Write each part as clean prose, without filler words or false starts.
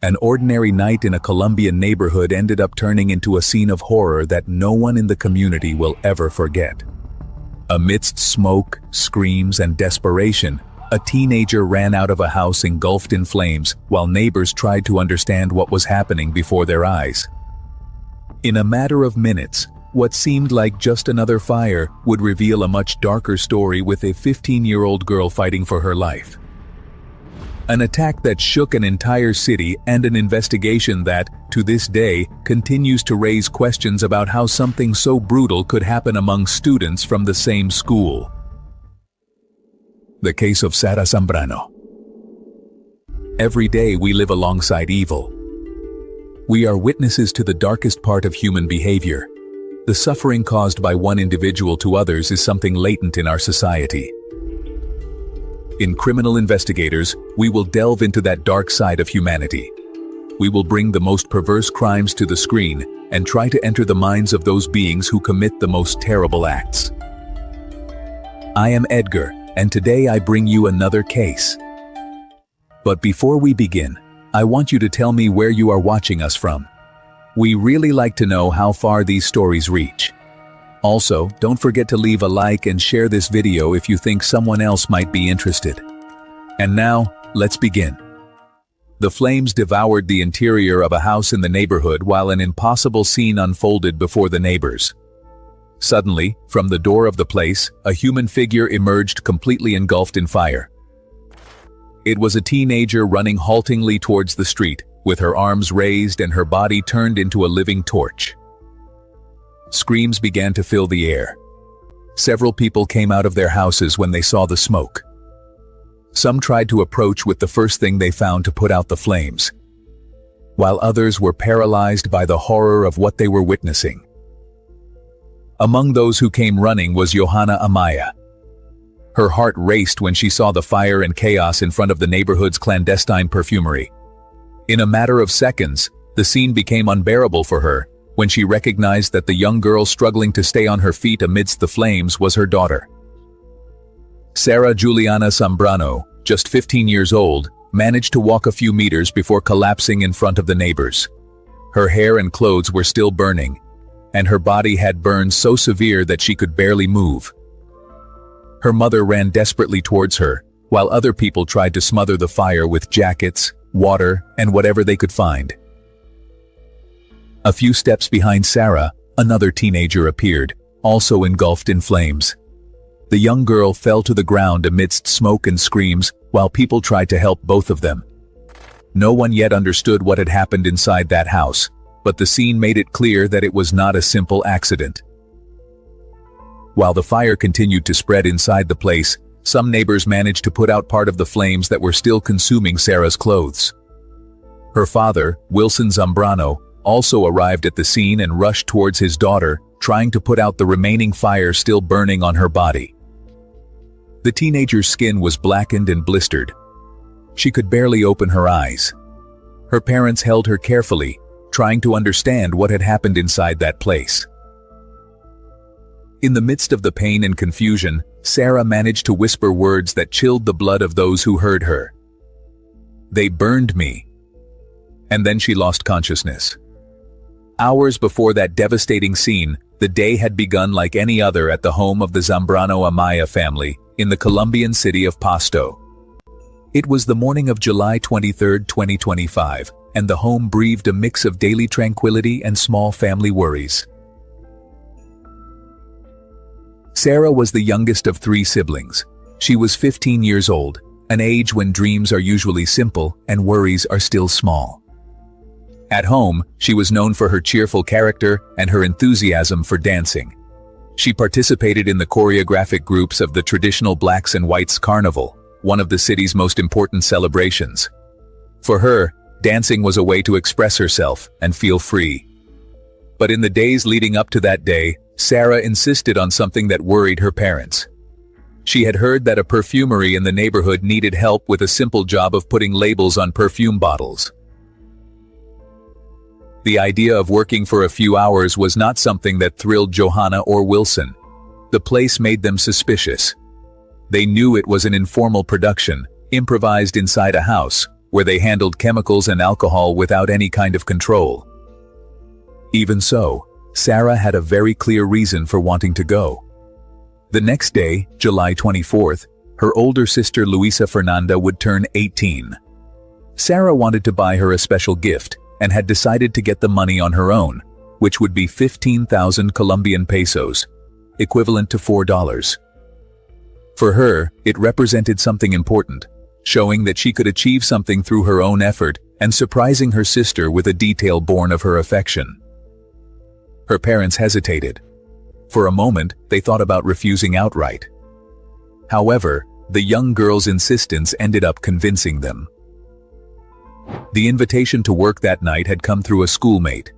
An ordinary night in a Colombian neighborhood ended up turning into a scene of horror that no one in the community will ever forget. Amidst smoke, screams, and desperation, a teenager ran out of a house engulfed in flames while neighbors tried to understand what was happening before their eyes. In a matter of minutes, what seemed like just another fire would reveal a much darker story with a 15-year-old girl fighting for her life. An attack that shook an entire city and an investigation that, to this day, continues to raise questions about how something so brutal could happen among students from the same school. The case of Sara Zambrano. Every day we live alongside evil. We are witnesses to the darkest part of human behavior. The suffering caused by one individual to others is something latent in our society. In Criminal Investigators, we will delve into that dark side of humanity. We will bring the most perverse crimes to the screen and try to enter the minds of those beings who commit the most terrible acts. I am Edgar, and today I bring you another case. But before we begin, I want you to tell me where you are watching us from. We really like to know how far these stories reach. Also, don't forget to leave a like and share this video if you think someone else might be interested. And now, let's begin. The flames devoured the interior of a house in the neighborhood while an impossible scene unfolded before the neighbors. Suddenly, from the door of the place, a human figure emerged completely engulfed in fire. It was a teenager running haltingly towards the street, with her arms raised and her body turned into a living torch. Screams began to fill the air. Several people came out of their houses when they saw the smoke. Some tried to approach with the first thing they found to put out the flames, while others were paralyzed by the horror of what they were witnessing. Among those who came running was Johanna Amaya. Her heart raced when she saw the fire and chaos in front of the neighborhood's clandestine perfumery. In a matter of seconds, the scene became unbearable for her when she recognized that the young girl struggling to stay on her feet amidst the flames was her daughter. Sara Juliana Zambrano, just 15 years old, managed to walk a few meters before collapsing in front of the neighbors. Her hair and clothes were still burning, and her body had burned so severe that she could barely move. Her mother ran desperately towards her, while other people tried to smother the fire with jackets, water, and whatever they could find. A few steps behind Sara, another teenager appeared, also engulfed in flames. The young girl fell to the ground amidst smoke and screams, while people tried to help both of them. No one yet understood what had happened inside that house, but the scene made it clear that it was not a simple accident. While the fire continued to spread inside the place, some neighbors managed to put out part of the flames that were still consuming Sara's clothes. Her father, Wilson Zambrano, also arrived at the scene and rushed towards his daughter, trying to put out the remaining fire still burning on her body. The teenager's skin was blackened and blistered. She could barely open her eyes. Her parents held her carefully, trying to understand what had happened inside that place. In the midst of the pain and confusion, Sara managed to whisper words that chilled the blood of those who heard her. "They burned me." And then she lost consciousness. Hours before that devastating scene, the day had begun like any other at the home of the Zambrano Amaya family in the Colombian city of Pasto. It was the morning of July 23, 2025, and the home breathed a mix of daily tranquility and small family worries. Sara was the youngest of 3 siblings. She was 15 years old, an age when dreams are usually simple and worries are still small. At home, she was known for her cheerful character and her enthusiasm for dancing. She participated in the choreographic groups of the traditional Blacks and Whites Carnival, one of the city's most important celebrations. For her, dancing was a way to express herself and feel free. But in the days leading up to that day, Sara insisted on something that worried her parents. She had heard that a perfumery in the neighborhood needed help with a simple job of putting labels on perfume bottles. The idea of working for a few hours was not something that thrilled Johanna or Wilson. The place made them suspicious. They knew it was an informal production, improvised inside a house, where they handled chemicals and alcohol without any kind of control. Even so, Sarah had a very clear reason for wanting to go. The next day, July 24th, her older sister Luisa Fernanda would turn 18. Sarah wanted to buy her a special gift and had decided to get the money on her own, which would be 15,000 Colombian pesos, equivalent to $4. For her, it represented something important, showing that she could achieve something through her own effort and surprising her sister with a detail born of her affection. Her parents hesitated. For a moment, they thought about refusing outright. However, the young girl's insistence ended up convincing them. The invitation to work that night had come through a schoolmate.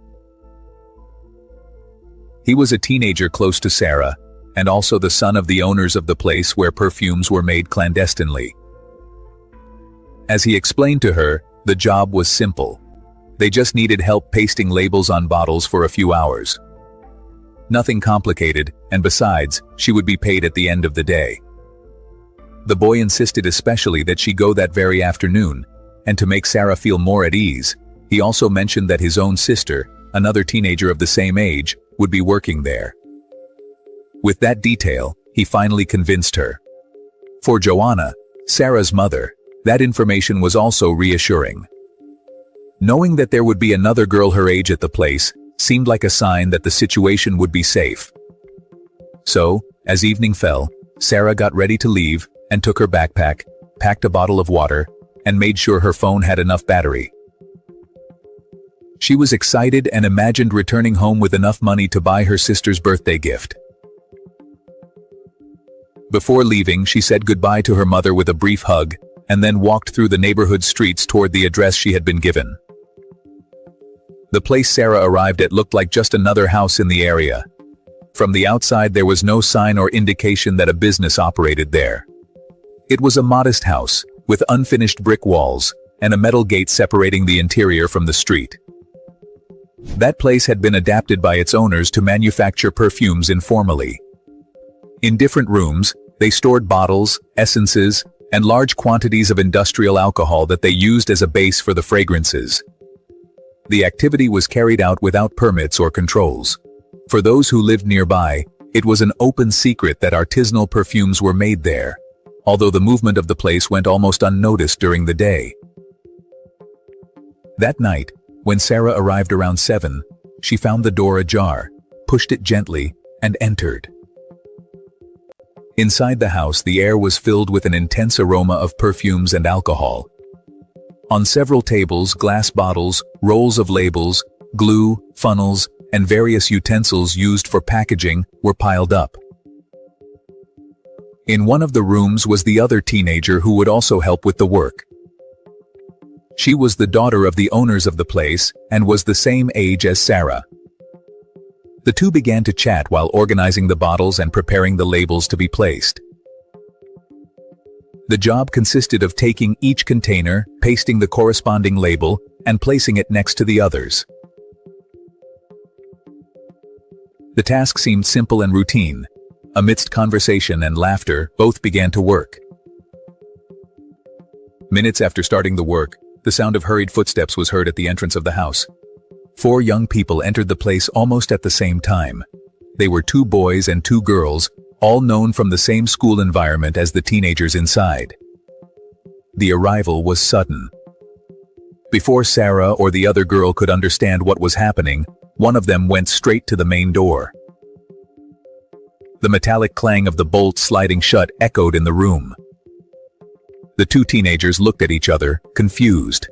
He was a teenager close to Sarah, and also the son of the owners of the place where perfumes were made clandestinely. As he explained to her, the job was simple. They just needed help pasting labels on bottles for a few hours. Nothing complicated, and besides, she would be paid at the end of the day. The boy insisted especially that she go that very afternoon, and to make Sarah feel more at ease, he also mentioned that his own sister, another teenager of the same age, would be working there. With that detail, he finally convinced her. For Joanna, Sarah's mother, that information was also reassuring. Knowing that there would be another girl her age at the place seemed like a sign that the situation would be safe. So, as evening fell, Sarah got ready to leave and took her backpack, packed a bottle of water, and made sure her phone had enough battery. She was excited and imagined returning home with enough money to buy her sister's birthday gift. Before leaving, she said goodbye to her mother with a brief hug, and then walked through the neighborhood streets toward the address she had been given. The place Sarah arrived at looked like just another house in the area. From the outside, there was no sign or indication that a business operated there. It was a modest house, with unfinished brick walls, and a metal gate separating the interior from the street. That place had been adapted by its owners to manufacture perfumes informally. In different rooms, they stored bottles, essences, and large quantities of industrial alcohol that they used as a base for the fragrances. The activity was carried out without permits or controls. For those who lived nearby, it was an open secret that artisanal perfumes were made there, although the movement of the place went almost unnoticed during the day. That night, when Sarah arrived around 7, she found the door ajar, pushed it gently, and entered. Inside the house, the air was filled with an intense aroma of perfumes and alcohol. On several tables, glass bottles, rolls of labels, glue, funnels, and various utensils used for packaging were piled up. In one of the rooms was the other teenager who would also help with the work. She was the daughter of the owners of the place and was the same age as Sarah. The two began to chat while organizing the bottles and preparing the labels to be placed. The job consisted of taking each container, pasting the corresponding label, and placing it next to the others. The task seemed simple and routine. Amidst conversation and laughter, both began to work. Minutes after starting the work, the sound of hurried footsteps was heard at the entrance of the house. 4 young people entered the place almost at the same time. They were 2 boys and 2 girls, all known from the same school environment as the teenagers inside. The arrival was sudden. Before Sarah or the other girl could understand what was happening, one of them went straight to the main door. The metallic clang of the bolt sliding shut echoed in the room. The 2 teenagers looked at each other, confused.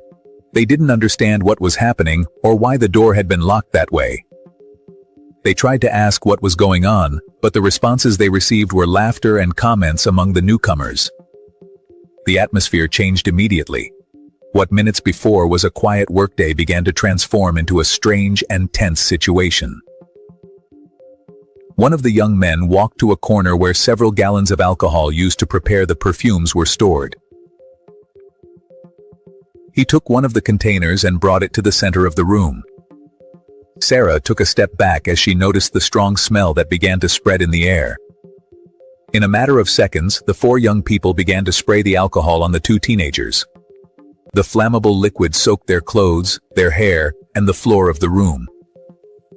They didn't understand what was happening or why the door had been locked that way. They tried to ask what was going on, but the responses they received were laughter and comments among the newcomers. The atmosphere changed immediately. What minutes before was a quiet workday began to transform into a strange and tense situation. One of the young men walked to a corner where several gallons of alcohol used to prepare the perfumes were stored. He took one of the containers and brought it to the center of the room. Sarah took a step back as she noticed the strong smell that began to spread in the air. In a matter of seconds, the 4 young people began to spray the alcohol on the 2 teenagers. The flammable liquid soaked their clothes, their hair, and the floor of the room.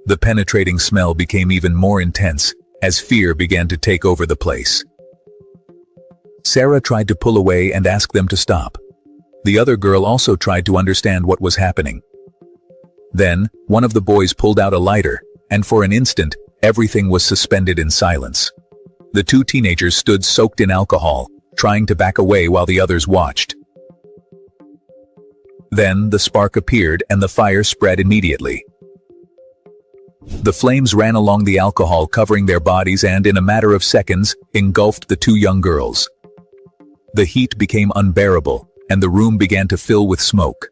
The penetrating smell became even more intense as fear began to take over the place. Sarah tried to pull away and ask them to stop. The other girl also tried to understand what was happening. Then, one of the boys pulled out a lighter, and for an instant, everything was suspended in silence. The two teenagers stood soaked in alcohol, trying to back away while the others watched. Then, the spark appeared and the fire spread immediately. The flames ran along the alcohol, covering their bodies and, in a matter of seconds, engulfed the two young girls. The heat became unbearable, and the room began to fill with smoke.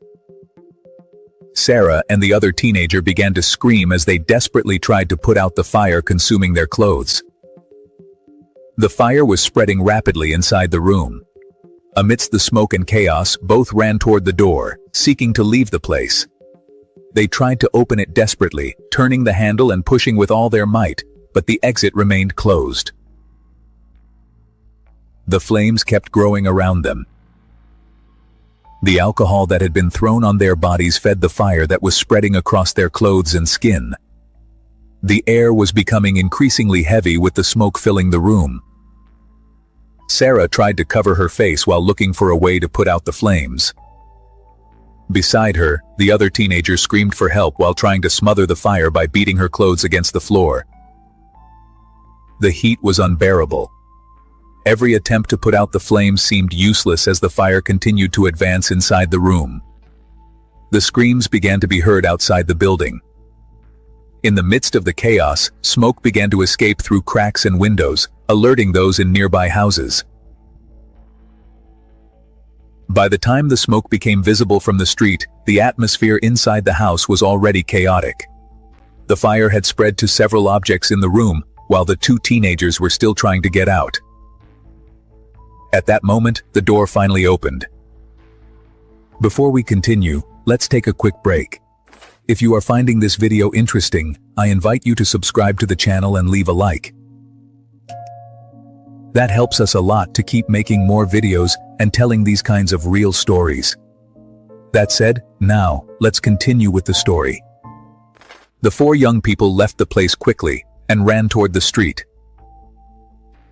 Sarah and the other teenager began to scream as they desperately tried to put out the fire consuming their clothes. The fire was spreading rapidly inside the room. Amidst the smoke and chaos, both ran toward the door, seeking to leave the place. They tried to open it desperately, turning the handle and pushing with all their might, but the exit remained closed. The flames kept growing around them. The alcohol that had been thrown on their bodies fed the fire that was spreading across their clothes and skin. The air was becoming increasingly heavy with the smoke filling the room. Sarah tried to cover her face while looking for a way to put out the flames. Beside her, the other teenager screamed for help while trying to smother the fire by beating her clothes against the floor. The heat was unbearable. Every attempt to put out the flames seemed useless as the fire continued to advance inside the room. The screams began to be heard outside the building. In the midst of the chaos, smoke began to escape through cracks and windows, alerting those in nearby houses. By the time the smoke became visible from the street, the atmosphere inside the house was already chaotic. The fire had spread to several objects in the room, while the two teenagers were still trying to get out. At that moment, the door finally opened. Before we continue, let's take a quick break. If you are finding this video interesting, I invite you to subscribe to the channel and leave a like. That helps us a lot to keep making more videos and telling these kinds of real stories. That said, now, let's continue with the story. The four young people left the place quickly and ran toward the street.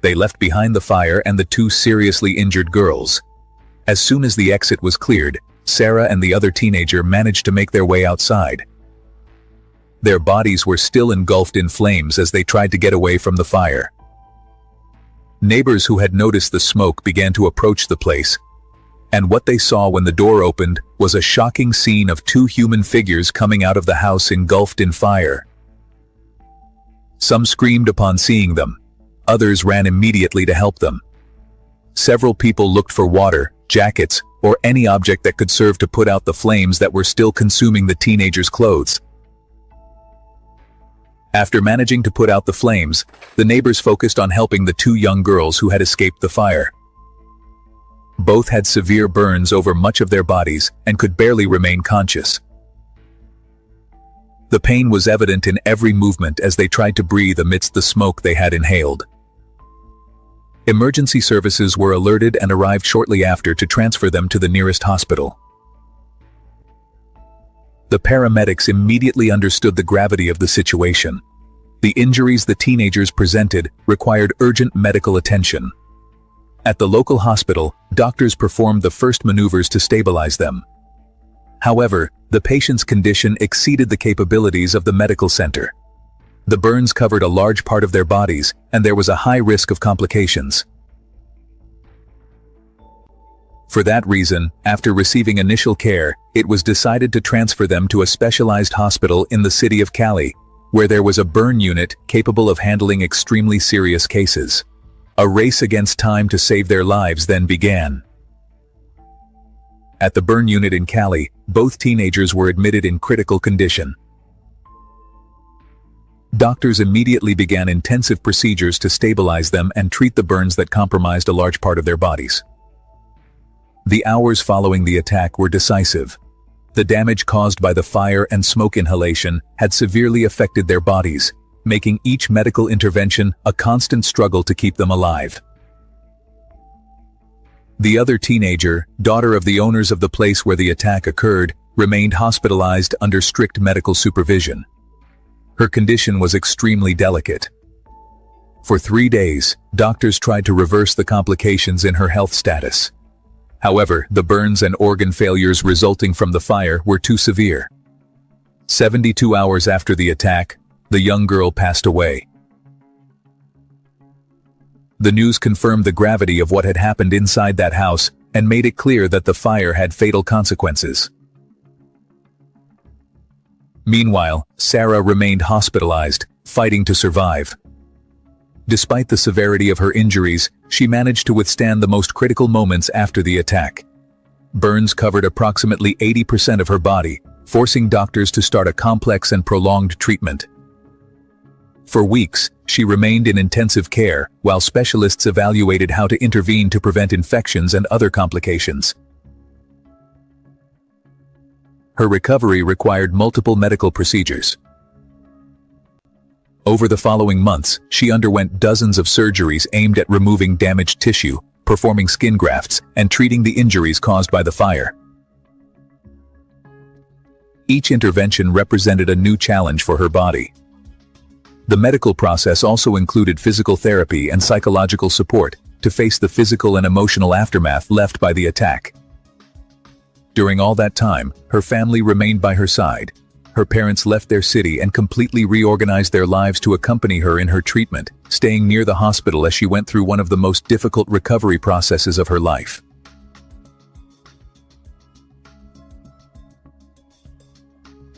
They left behind the fire and the two seriously injured girls. As soon as the exit was cleared, Sarah and the other teenager managed to make their way outside. Their bodies were still engulfed in flames as they tried to get away from the fire. Neighbors who had noticed the smoke began to approach the place, and what they saw when the door opened was a shocking scene of two human figures coming out of the house engulfed in fire. Some screamed upon seeing them. Others ran immediately to help them. Several people looked for water, jackets, or any object that could serve to put out the flames that were still consuming the teenagers' clothes. After managing to put out the flames, the neighbors focused on helping the two young girls who had escaped the fire. Both had severe burns over much of their bodies and could barely remain conscious. The pain was evident in every movement as they tried to breathe amidst the smoke they had inhaled. Emergency services were alerted and arrived shortly after to transfer them to the nearest hospital. The paramedics immediately understood the gravity of the situation. The injuries the teenagers presented required urgent medical attention. At the local hospital, doctors performed the first maneuvers to stabilize them. However, the patient's condition exceeded the capabilities of the medical center. The burns covered a large part of their bodies, and there was a high risk of complications. For that reason, after receiving initial care, it was decided to transfer them to a specialized hospital in the city of Cali, where there was a burn unit capable of handling extremely serious cases. A race against time to save their lives then began. At the burn unit in Cali, both teenagers were admitted in critical condition. Doctors immediately began intensive procedures to stabilize them and treat the burns that compromised a large part of their bodies. The hours following the attack were decisive. The damage caused by the fire and smoke inhalation had severely affected their bodies, making each medical intervention a constant struggle to keep them alive. The other teenager, daughter of the owners of the place where the attack occurred, remained hospitalized under strict medical supervision. Her condition was extremely delicate. For 3 days, doctors tried to reverse the complications in her health status. However, the burns and organ failures resulting from the fire were too severe. 72 hours after the attack, the young girl passed away. The news confirmed the gravity of what had happened inside that house and made it clear that the fire had fatal consequences. Meanwhile, Sarah remained hospitalized, fighting to survive. Despite the severity of her injuries, she managed to withstand the most critical moments after the attack. Burns covered approximately 80% of her body, forcing doctors to start a complex and prolonged treatment. For weeks, she remained in intensive care while specialists evaluated how to intervene to prevent infections and other complications. Her recovery required multiple medical procedures. Over the following months, she underwent dozens of surgeries aimed at removing damaged tissue, performing skin grafts, and treating the injuries caused by the fire. Each intervention represented a new challenge for her body. The medical process also included physical therapy and psychological support to face the physical and emotional aftermath left by the attack. During all that time, her family remained by her side. Her parents left their city and completely reorganized their lives to accompany her in her treatment, staying near the hospital as she went through one of the most difficult recovery processes of her life.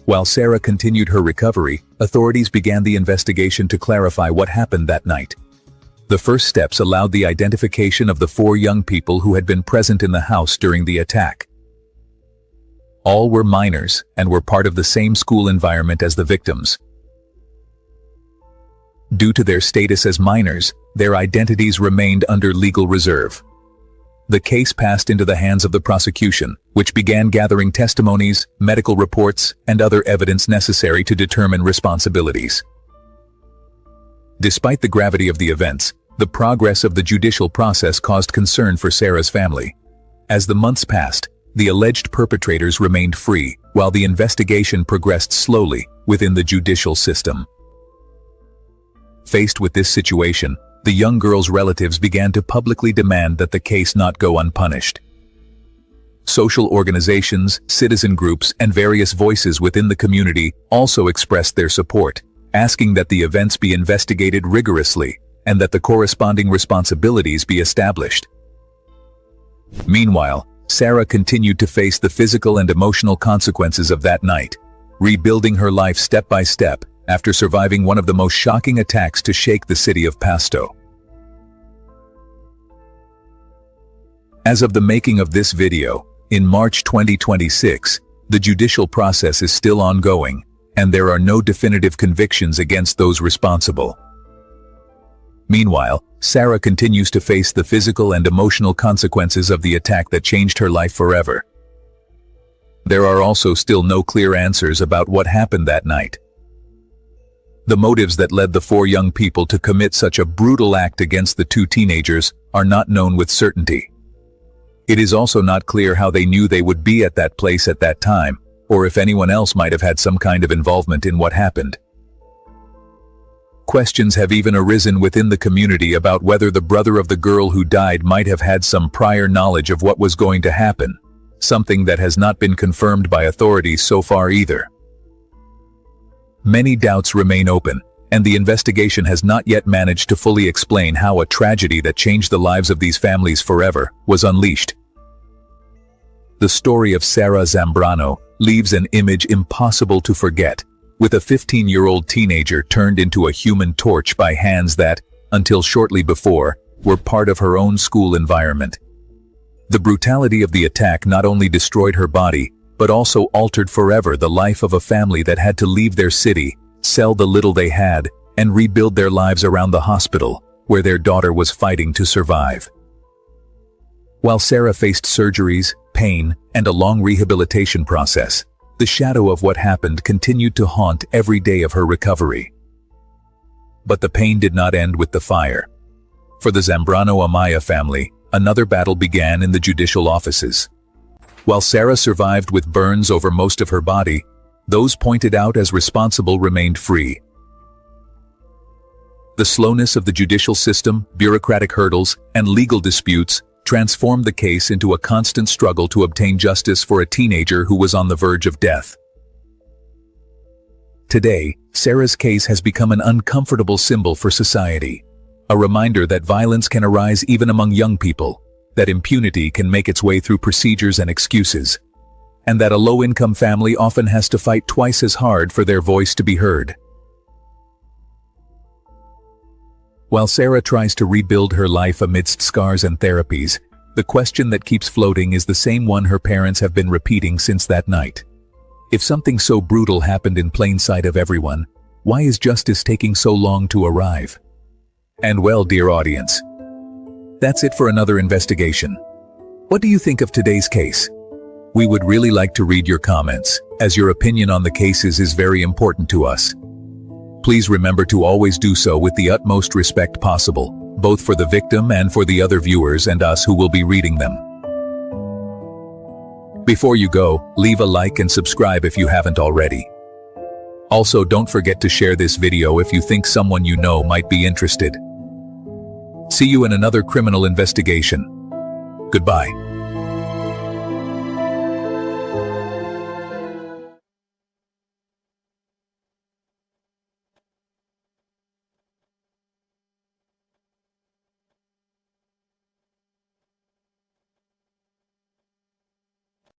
While Sarah continued her recovery, authorities began the investigation to clarify what happened that night. The first steps allowed the identification of the 4 young people who had been present in the house during the attack. All were minors and were part of the same school environment as the victims. Due to their status as minors, their identities remained under legal reserve. The case passed into the hands of the prosecution, which began gathering testimonies, medical reports, and other evidence necessary to determine responsibilities. Despite the gravity of the events, the progress of the judicial process caused concern for Sarah's family. As the months passed, the alleged perpetrators remained free, while the investigation progressed slowly within the judicial system. Faced with this situation, the young girl's relatives began to publicly demand that the case not go unpunished. Social organizations, citizen groups, and various voices within the community also expressed their support, asking that the events be investigated rigorously and that the corresponding responsibilities be established. Meanwhile, Sarah continued to face the physical and emotional consequences of that night, rebuilding her life step by step after surviving one of the most shocking attacks to shake the city of Pasto. As of the making of this video, in March 2026, the judicial process is still ongoing, and there are no definitive convictions against those responsible. Meanwhile, Sarah continues to face the physical and emotional consequences of the attack that changed her life forever. There are also still no clear answers about what happened that night. The motives that led the 4 young people to commit such a brutal act against the 2 teenagers are not known with certainty. It is also not clear how they knew they would be at that place at that time, or if anyone else might have had some kind of involvement in what happened. Questions have even arisen within the community about whether the brother of the girl who died might have had some prior knowledge of what was going to happen, something that has not been confirmed by authorities so far either. Many doubts remain open, and the investigation has not yet managed to fully explain how a tragedy that changed the lives of these families forever was unleashed. The story of Sarah Zambrano leaves an image impossible to forget, with a 15-year-old teenager turned into a human torch by hands that, until shortly before, were part of her own school environment. The brutality of the attack not only destroyed her body, but also altered forever the life of a family that had to leave their city, sell the little they had, and rebuild their lives around the hospital, where their daughter was fighting to survive. While Sarah faced surgeries, pain, and a long rehabilitation process, the shadow of what happened continued to haunt every day of her recovery. But the pain did not end with the fire. For the Zambrano Amaya family, another battle began in the judicial offices. While Sarah survived with burns over most of her body, those pointed out as responsible remained free. The slowness of the judicial system, bureaucratic hurdles, and legal disputes transformed the case into a constant struggle to obtain justice for a teenager who was on the verge of death. Today, Sarah's case has become an uncomfortable symbol for society, a reminder that violence can arise even among young people, that impunity can make its way through procedures and excuses, and that a low-income family often has to fight twice as hard for their voice to be heard. While Sarah tries to rebuild her life amidst scars and therapies, the question that keeps floating is the same one her parents have been repeating since that night. If something so brutal happened in plain sight of everyone, why is justice taking so long to arrive? And well, dear audience, that's it for another investigation. What do you think of today's case? We would really like to read your comments, as your opinion on the cases is very important to us. Please remember to always do so with the utmost respect possible, both for the victim and for the other viewers and us who will be reading them. Before you go, leave a like and subscribe if you haven't already. Also, don't forget to share this video if you think someone you know might be interested. See you in another criminal investigation. Goodbye.